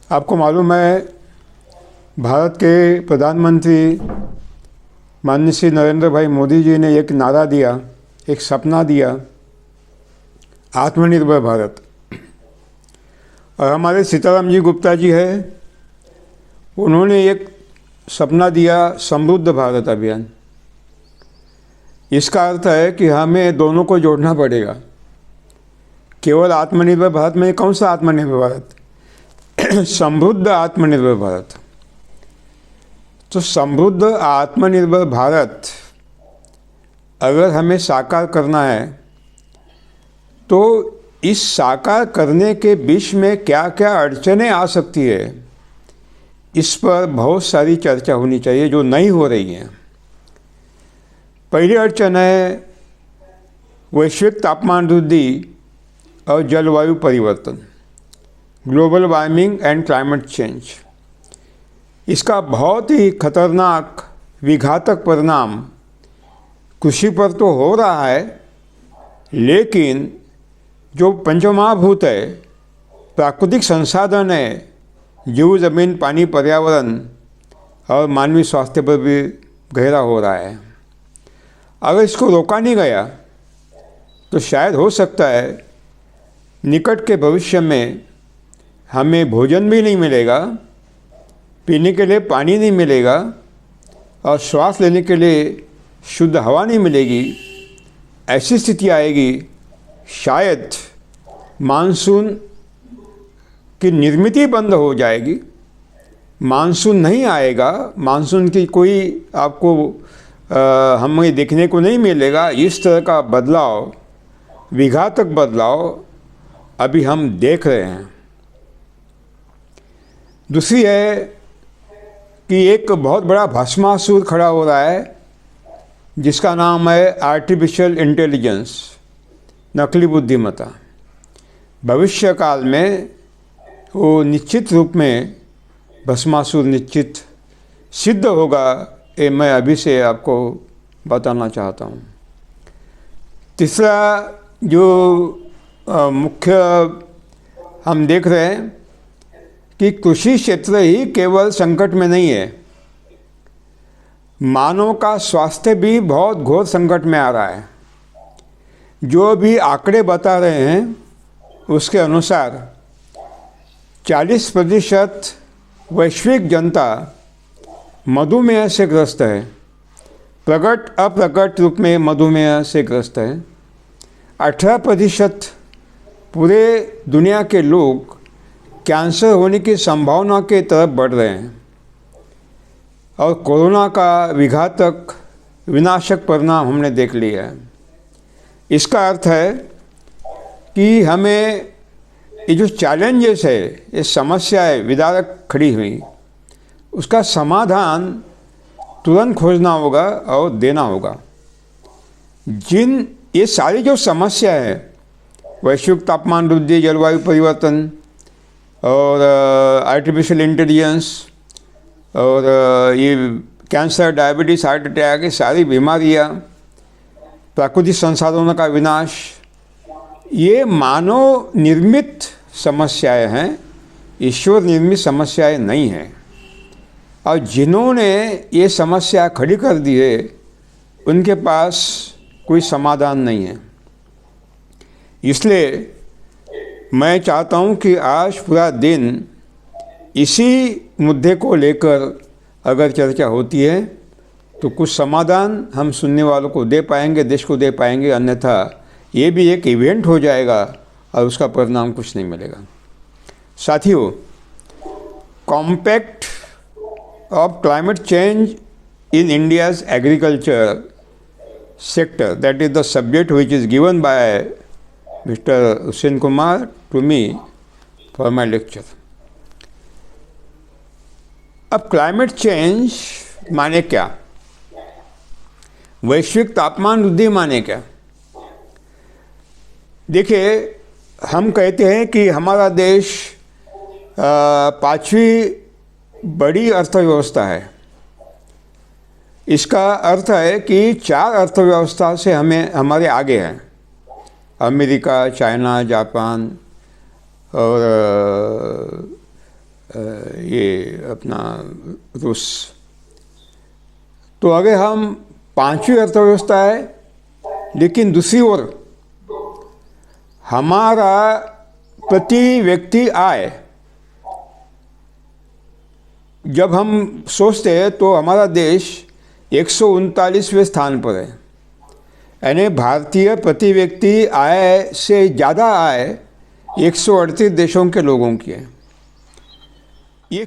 आपको मालूम है, भारत के प्रधानमंत्री माननीय श्री नरेंद्र भाई मोदी जी ने एक नारा दिया, एक सपना दिया, आत्मनिर्भर भारत। और हमारे सीताराम जी गुप्ता जी है, उन्होंने एक सपना दिया, समृद्ध भारत अभियान। इसका अर्थ है कि हमें दोनों को जोड़ना पड़ेगा। केवल आत्मनिर्भर भारत में कौन सा आत्मनिर्भर भारत? समृद्ध आत्मनिर्भर भारत। तो समृद्ध आत्मनिर्भर भारत अगर हमें साकार करना है तो इस साकार करने के बीच में क्या क्या अड़चनें आ सकती है, इस पर बहुत सारी चर्चा होनी चाहिए जो नहीं हो रही है। पहली अड़चन है वैश्विक तापमान वृद्धि और जलवायु परिवर्तन, global warming and climate change. इसका बहुत ही खतरनाक विघातक परिणाम कृषि पर तो हो रहा है, लेकिन जो पंचमहाभूत है, प्राकृतिक संसाधन है, जीव, जमीन, पानी, पर्यावरण और मानवीय स्वास्थ्य पर भी गहरा हो रहा है। अगर इसको रोका नहीं गया तो शायद हो सकता है निकट के भविष्य में हमें भोजन भी नहीं मिलेगा, पीने के लिए पानी नहीं मिलेगा और श्वास लेने के लिए शुद्ध हवा नहीं मिलेगी। ऐसी स्थिति आएगी, शायद मानसून की निर्मित बंद हो जाएगी, मानसून नहीं आएगा, मानसून की कोई आपको हमें देखने को नहीं मिलेगा। इस तरह का बदलाव, विघातक बदलाव अभी हम देख रहे हैं। दूसरी है कि एक बहुत बड़ा भस्मासुर खड़ा हो रहा है जिसका नाम है आर्टिफिशियल इंटेलिजेंस, नकली बुद्धिमत्ता। भविष्य काल में वो निश्चित रूप में भस्मासुर निश्चित सिद्ध होगा, ये मैं अभी से आपको बताना चाहता हूँ। तीसरा जो मुख्य हम देख रहे हैं कि कृषि क्षेत्र ही केवल संकट में नहीं है, मानव का स्वास्थ्य भी बहुत घोर संकट में आ रहा है। जो भी आंकड़े बता रहे हैं उसके अनुसार 40% वैश्विक जनता मधुमेह से ग्रस्त है, प्रकट अप्रकट रूप में मधुमेह से ग्रस्त है। 18% पूरे दुनिया के लोग कैंसर होने की संभावना के तरफ बढ़ रहे हैं और कोरोना का विघातक विनाशक परिणाम हमने देख लिया है। इसका अर्थ है कि हमें ये जो चैलेंजेस है, ये समस्याएं विदारक खड़ी हुई, उसका समाधान तुरंत खोजना होगा और देना होगा। ये सारी जो समस्या है, वैश्विक तापमान वृद्धि, जलवायु परिवर्तन और आर्टिफिशियल इंटेलिजेंस और ये कैंसर, डायबिटीज़, हार्ट अटैक, ये सारी बीमारियाँ, प्राकृतिक संसाधनों का विनाश, ये मानव निर्मित समस्याएं हैं, ईश्वर निर्मित समस्याएं नहीं हैं। और जिन्होंने ये समस्या खड़ी कर दी है उनके पास कोई समाधान नहीं है। इसलिए मैं चाहता हूँ कि आज पूरा दिन इसी मुद्दे को लेकर अगर चर्चा होती है तो कुछ समाधान हम सुनने वालों को दे पाएंगे, देश को दे पाएंगे, अन्यथा ये भी एक इवेंट हो जाएगा और उसका परिणाम कुछ नहीं मिलेगा। साथियों, compact of climate change in India's agriculture sector, that is the subject which is given by Mr. Hussain Kumar to me for my lecture. अब क्लाइमेट चेंज माने क्या, वैश्विक तापमान वृद्धि माने क्या? देखिए, हम कहते हैं कि हमारा देश 5वीं बड़ी अर्थव्यवस्था है। इसका अर्थ है कि 4 अर्थव्यवस्था से हमारे आगे हैं, अमेरिका, चाइना, जापान और ये अपना रूस। तो अगर हम पांचवी अर्थव्यवस्था है, लेकिन दूसरी ओर हमारा प्रति व्यक्ति आय जब हम सोचते हैं तो हमारा देश 139वें स्थान पर है। यानी भारतीय प्रति व्यक्ति आय से ज़्यादा आय 138 देशों के लोगों की है। ये